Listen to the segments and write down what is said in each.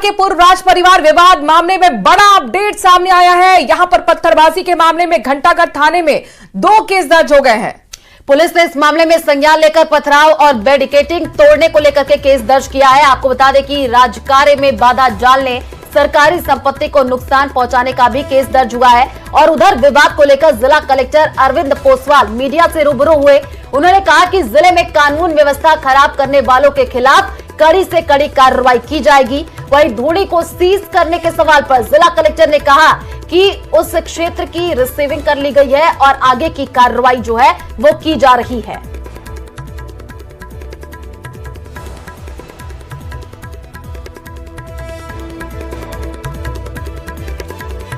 के पूर्व राज परिवार विवाद मामले में बड़ा अपडेट सामने आया है। यहां पर पत्थरबाजी के मामले में घंटाघर थाने में 2 केस दर्ज हो गए हैं। पुलिस ने इस मामले में संज्ञान लेकर पथराव और बैरिकेडिंग तोड़ने को लेकर के केस दर्ज किया है। आपको बता दें कि राजकार्य में बाधा डालने, सरकारी संपत्ति को नुकसान पहुंचाने का भी केस दर्ज हुआ है। और उधर विवाद को लेकर जिला कलेक्टर अरविंद पोसवाल मीडिया से रूबरू हुए। उन्होंने कहा कि जिले में कानून व्यवस्था खराब करने वालों के खिलाफ कड़ी से कड़ी कार्रवाई की जाएगी। वहीं धूड़ी को सीज करने के सवाल पर जिला कलेक्टर ने कहा कि उस क्षेत्र की रिसीविंग कर ली गई है और आगे की कार्रवाई जो है वो की जा रही है।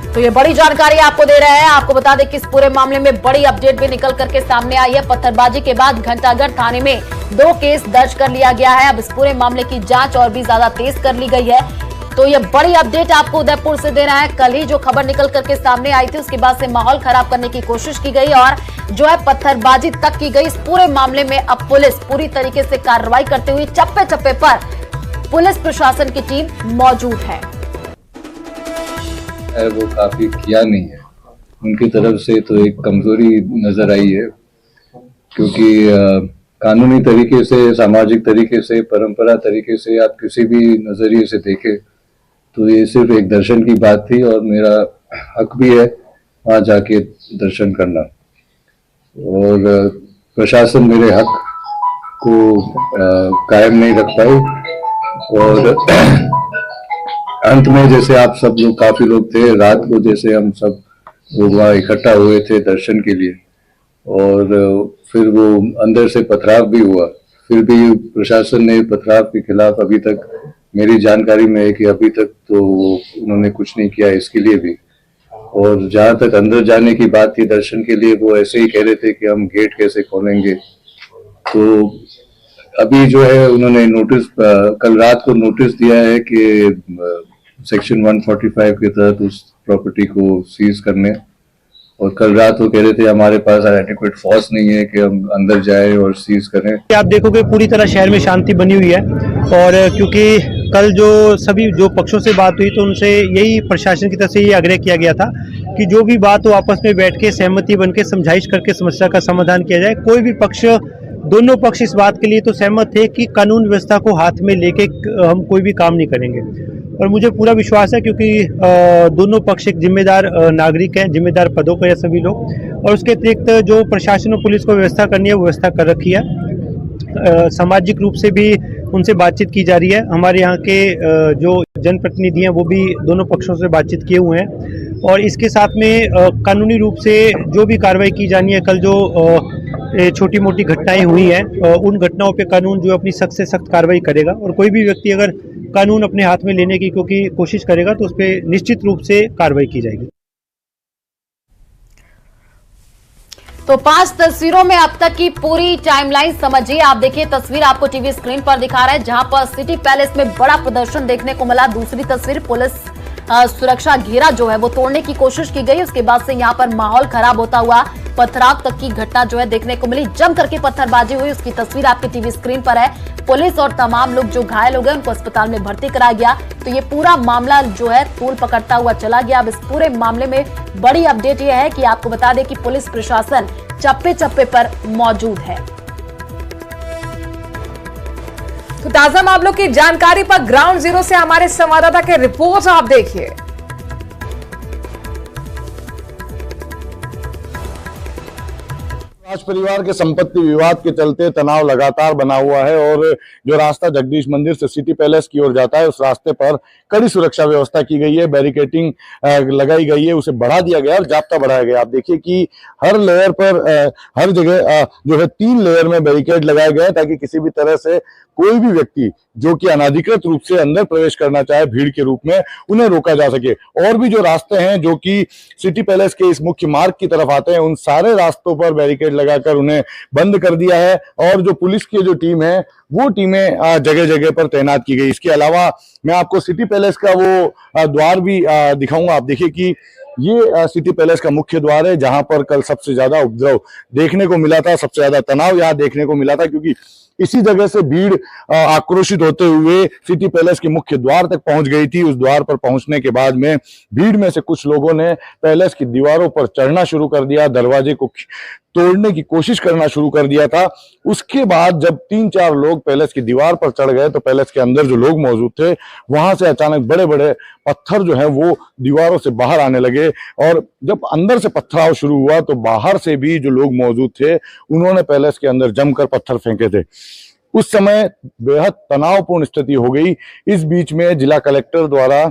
तो ये बड़ी जानकारी आपको दे रहे हैं। आपको बता दें कि इस पूरे मामले में बड़ी अपडेट भी निकल करके सामने आई है। पत्थरबाजी के बाद घंटाघर थाने में 2 केस दर्ज कर लिया गया है। अब इस पूरे मामले की जांच और भी ज्यादा तेज कर ली गई है। तो ये बड़ी अपडेट आपको उदयपुर से दे रहा है। कल ही जो खबर निकल करके सामने आई थी उसके बाद से माहौल खराब करने की कोशिश की गई और जो है पत्थरबाजी तक की गई। इस पूरे मामले में अब पुलिस पूरी तरीके से कार्रवाई करते हुए चप्पे चप्पे पर पुलिस प्रशासन की टीम मौजूद है। वो काफी किया नहीं है, उनकी तरफ से तो एक कमजोरी नजर आई है, क्योंकि कानूनी तरीके से, सामाजिक तरीके से, परंपरा तरीके से आप किसी भी नजरिए से देखें तो ये सिर्फ एक दर्शन की बात थी और मेरा हक भी है वहां जाके दर्शन करना। और प्रशासन मेरे हक को कायम नहीं रख पाए और अंत में जैसे आप सब लोग, काफी लोग थे रात को, जैसे हम सब लोग वहाँ इकट्ठा हुए थे दर्शन के लिए और फिर वो अंदर से पथराव भी हुआ। फिर भी प्रशासन ने पथराव के खिलाफ अभी तक, मेरी जानकारी में है कि अभी तक तो उन्होंने कुछ नहीं किया इसके लिए भी। और जहाँ तक अंदर जाने की बात थी दर्शन के लिए, वो ऐसे ही कह रहे थे कि हम गेट कैसे खोलेंगे। तो अभी जो है उन्होंने नोटिस, कल रात को नोटिस दिया है कि सेक्शन 145 के तहत उस प्रॉपर्टी को सीज करने। और कल रात वो कह रहे थे हमारे पास एडिक्वेट फोर्स नहीं है कि हम अंदर जाए और सीज करें। आप देखोगे पूरी तरह शहर में शांति बनी हुई है और क्योंकि कल जो सभी जो पक्षों से बात हुई तो उनसे यही प्रशासन की तरफ से ये आग्रह किया गया था कि जो भी बात हो आपस में बैठ के सहमति बन के समझाइश करके समस्या का समाधान किया जाए। कोई भी पक्ष, दोनों पक्ष इस बात के लिए तो सहमत थे कि कानून व्यवस्था को हाथ में लेके हम कोई भी काम नहीं करेंगे। और मुझे पूरा विश्वास है क्योंकि दोनों पक्ष एक जिम्मेदार नागरिक हैं, जिम्मेदार पदों पर है सभी लोग। और उसके अतिरिक्त जो प्रशासन और पुलिस को व्यवस्था करनी है वो व्यवस्था कर रखी है। सामाजिक रूप से भी उनसे बातचीत की जा रही है। हमारे यहाँ के जो जनप्रतिनिधि हैं वो भी दोनों पक्षों से बातचीत किए हुए हैं। और इसके साथ में कानूनी रूप से जो भी कार्रवाई की जानी है, कल जो छोटी मोटी घटनाएं हुई हैं उन घटनाओं पे कानून जो अपनी सख्त से सख्त कार्रवाई करेगा। और कोई भी व्यक्ति अगर कानून अपने हाथ में लेने की क्योंकि कोशिश करेगा तो उस पर निश्चित रूप से कार्रवाई की जाएगी। तो 5 तस्वीरों में अब तक की पूरी टाइमलाइन समझिए। आप देखिए, तस्वीर आपको टीवी स्क्रीन पर दिखा रहा है जहां पर सिटी पैलेस में बड़ा प्रदर्शन देखने को मिला। दूसरी तस्वीर पुलिस सुरक्षा घेरा जो है वो तोड़ने की कोशिश की गई। उसके बाद से यहां पर माहौल खराब होता हुआ पथराव तक की घटना जो है देखने को मिली। जम करके पत्थरबाजी हुई, उसकी तस्वीर आपकी टीवी स्क्रीन पर है। पुलिस और तमाम लोग जो घायल हो गए उनको अस्पताल में भर्ती कराया गया। तो ये पूरा मामला जो है तूल पकड़ता हुआ चला गया। अब इस पूरे मामले में बड़ी अपडेट यह है कि आपको बता दें कि पुलिस प्रशासन चप्पे चप्पे पर मौजूद है। तो ताजा मामलों की जानकारी पर ग्राउंड जीरो से हमारे संवाददाता के रिपोर्ट आप देखिए। राज परिवार के संपत्ति विवाद के चलते तनाव लगातार बना हुआ है और जो रास्ता जगदीश मंदिर से सिटी पैलेस की ओर जाता है उस रास्ते पर कड़ी सुरक्षा व्यवस्था की गई है, बैरिकेडिंग लगाई गई है, उसे बढ़ा दिया गया और जाब्ता बढ़ाया गया। आप देखिए कि हर लेयर पर, हर जगह जो है 3 लेयर में बैरिकेड लगाए गए ताकि किसी भी तरह से कोई भी व्यक्ति जो कि अनाधिकृत रूप से अंदर प्रवेश करना चाहे भीड़ के रूप में, उन्हें रोका जा सके। और भी जो रास्ते हैं जो कि सिटी पैलेस के इस मुख्य मार्ग की तरफ आते हैं उन सारे रास्तों पर बैरिकेड लगाकर उन्हें बंद कर दिया है। और जो पुलिस की जो टीम है वो टीमें जगह जगह पर तैनात की गई। इसके अलावा मैं आपको सिटी पैलेस का वो द्वार भी दिखाऊंगा। आप देखिए कि ये सिटी पैलेस का मुख्य द्वार है, जहां पर कल सबसे ज्यादा उपद्रव देखने को मिला था, सबसे ज्यादा तनाव यहाँ देखने को मिला था, क्योंकि इसी जगह से भीड़ आक्रोशित होते हुए सिटी पैलेस के मुख्य द्वार तक पहुंच गई थी। उस द्वार पर पहुंचने के बाद में भीड़ में से कुछ लोगों ने पैलेस की दीवारों पर चढ़ना शुरू कर दिया, दरवाजे को तोड़ने की कोशिश करना शुरू कर दिया था। उसके बाद जब 3-4 लोग पैलेस की दीवार पर चढ़ गए तो पैलेस के अंदर जो लोग मौजूद थे वहां से अचानक बड़े बड़े पत्थर जो है वो दीवारों से बाहर आने लगे, और जब अंदर से पथराव शुरू हुआ तो बाहर से भी जो लोग मौजूद थे उन्होंने पैलेस के अंदर जमकर पत्थर फेंके थे। उस समय बेहद तनावपूर्ण स्थिति हो गई। इस बीच में जिला कलेक्टर द्वारा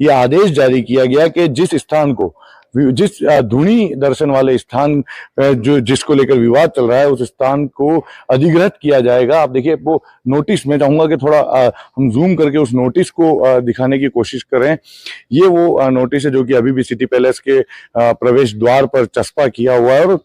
यह आदेश जारी किया गया कि जिस स्थान को, जिस धुनी दर्शन वाले स्थान जो जिसको लेकर विवाद चल रहा है उस स्थान को अधिग्रहित किया जाएगा। आप देखिए वो नोटिस, मैं चाहूंगा कि थोड़ा हम जूम करके उस नोटिस को दिखाने की कोशिश करें। ये वो नोटिस है जो कि अभी भी सिटी पैलेस के प्रवेश द्वार पर चस्पा किया हुआ है, और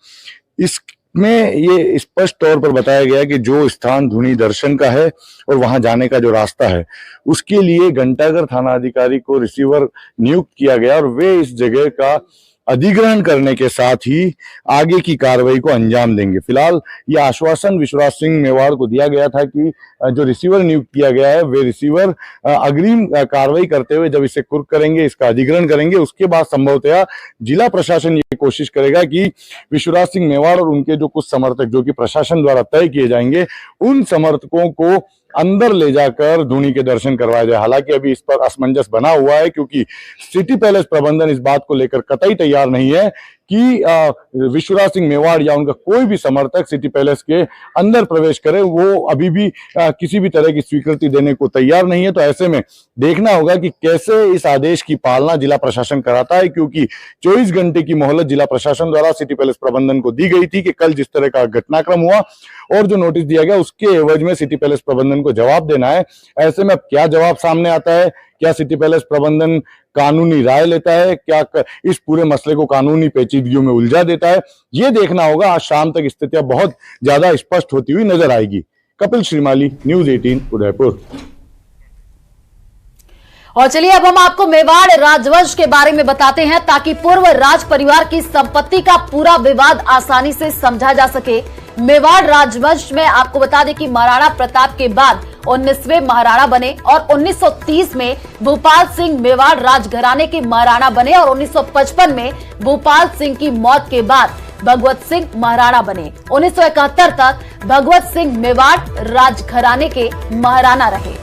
इसमें ये स्पष्ट तौर पर बताया गया कि जो स्थान धुनी दर्शन का है और वहां जाने का जो रास्ता है उसके लिए घंटाघर थाना अधिकारी को रिसीवर नियुक्त किया गया, और वे इस जगह का अधिग्रहण करने के साथ ही आगे की कार्रवाई को अंजाम देंगे। फिलहाल यह आश्वासन विश्वराज सिंह मेवाड़ को दिया गया था कि जो रिसीवर नियुक्त किया गया है वे रिसीवर अग्रिम कार्रवाई करते हुए जब इसे कुर्क करेंगे, इसका अधिग्रहण करेंगे, उसके बाद संभवतः जिला प्रशासन ये कोशिश करेगा कि विश्वराज सिंह मेवाड़ और उनके जो कुछ समर्थक जो कि प्रशासन द्वारा तय किए जाएंगे उन समर्थकों को अंदर ले जाकर धुनी के दर्शन करवाया जाए। हालांकि अभी इस पर असमंजस बना हुआ है, क्योंकि सिटी पैलेस प्रबंधन इस बात को लेकर कतई तैयार नहीं है कि विश्वराज सिंह मेवाड़ या उनका कोई भी समर्थक सिटी पैलेस के अंदर प्रवेश करे। वो अभी भी किसी भी तरह की स्वीकृति देने को तैयार नहीं है। तो ऐसे में देखना होगा कि कैसे इस आदेश की पालना जिला प्रशासन कराता है, क्योंकि 24 घंटे की मोहलत जिला प्रशासन द्वारा सिटी पैलेस प्रबंधन को दी गई थी कि कल जिस तरह का घटनाक्रम हुआ और जो नोटिस दिया गया उसके एवज में सिटी पैलेस प्रबंधन को जवाब देना है। ऐसे में अब क्या जवाब सामने आता है, क्या सिटी पैलेस प्रबंधन कानूनी राय लेता है, क्या इस पूरे मसले को कानूनी पेचीदगियों में उलझा देता है, ये देखना होगा। आज शाम तक स्थितियां बहुत ज्यादा स्पष्ट होती हुई नजर आएगी। कपिल श्रीमाली, न्यूज़ 18 उदयपुर। और चलिए अब हम आपको मेवाड़ राजवंश के बारे में बताते हैं, ताकि पूर्व राज परिवार की संपत्ति का पूरा विवाद आसानी से समझा जा सके। मेवाड़ राजवंश में आपको बता दें कि महाराणा प्रताप के बाद 19वें महाराणा बने और 1930 में भूपाल सिंह मेवाड़ राजघराने के महाराणा बने, और 1955 में भूपाल सिंह की मौत के बाद भगवत सिंह महाराणा बने। 1971 तक भगवत सिंह मेवाड़ राजघराने के महाराणा रहे।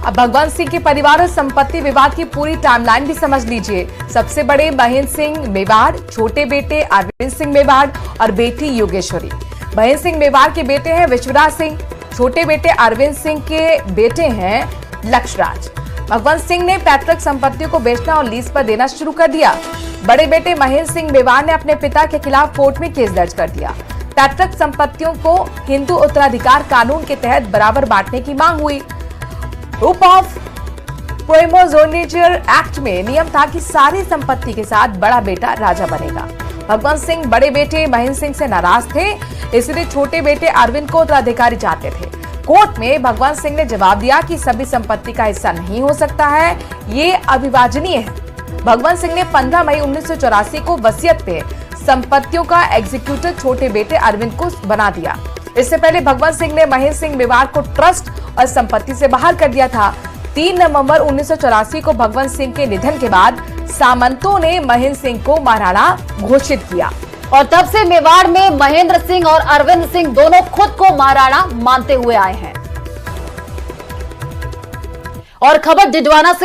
अब भगवंत सिंह के परिवार और संपत्ति विवाद की पूरी टाइमलाइन भी समझ लीजिए। सबसे बड़े महेंद्र सिंह मेवाड़, छोटे बेटे अरविंद सिंह मेवाड़ और बेटी योगेश्वरी। महेंद्र सिंह मेवाड़ के बेटे हैं विश्वराज सिंह, छोटे बेटे अरविंद सिंह के बेटे हैं लक्षराज। भगवंत सिंह ने पैतृक संपत्तियों को बेचना और लीज पर देना शुरू कर दिया। बड़े बेटे महेंद्र सिंह मेवाड़ ने अपने पिता के खिलाफ कोर्ट में केस दर्ज कर दिया। पैतृक संपत्तियों को हिंदू उत्तराधिकार कानून के तहत बराबर बांटने की मांग हुई। ग्रुप ऑफ प्रोमोजोनिचर एक्ट में नियम था कि सारी संपत्ति के साथ बड़ा बेटा राजा बनेगा। भगवंत सिंह बड़े बेटे महेंद्र सिंह से नाराज थे, इसलिए छोटे बेटे अरविंद को उत्तराधिकारी चाहते थे। कोर्ट में भगवंत सिंह ने जवाब दिया कि सभी संपत्ति का हिस्सा नहीं हो सकता है, ये अविभाजनीय है। भगवंत सिंह ने 15 मई 1984 को वसीयत पे संपत्तियों का एग्जीक्यूटर छोटे बेटे अरविंद को बना दिया। इससे पहले भगवंत सिंह ने महेंद्र सिंह मेवाड़ को ट्रस्ट और संपत्ति से बाहर कर दिया था। 3 नवंबर 1984 को भगवंत सिंह के निधन के बाद सामंतों ने महेंद्र सिंह को महाराणा घोषित किया, और तब से मेवाड़ में महेंद्र सिंह और अरविंद सिंह दोनों खुद को महाराणा मानते हुए आए हैं। और खबर डिडवाना से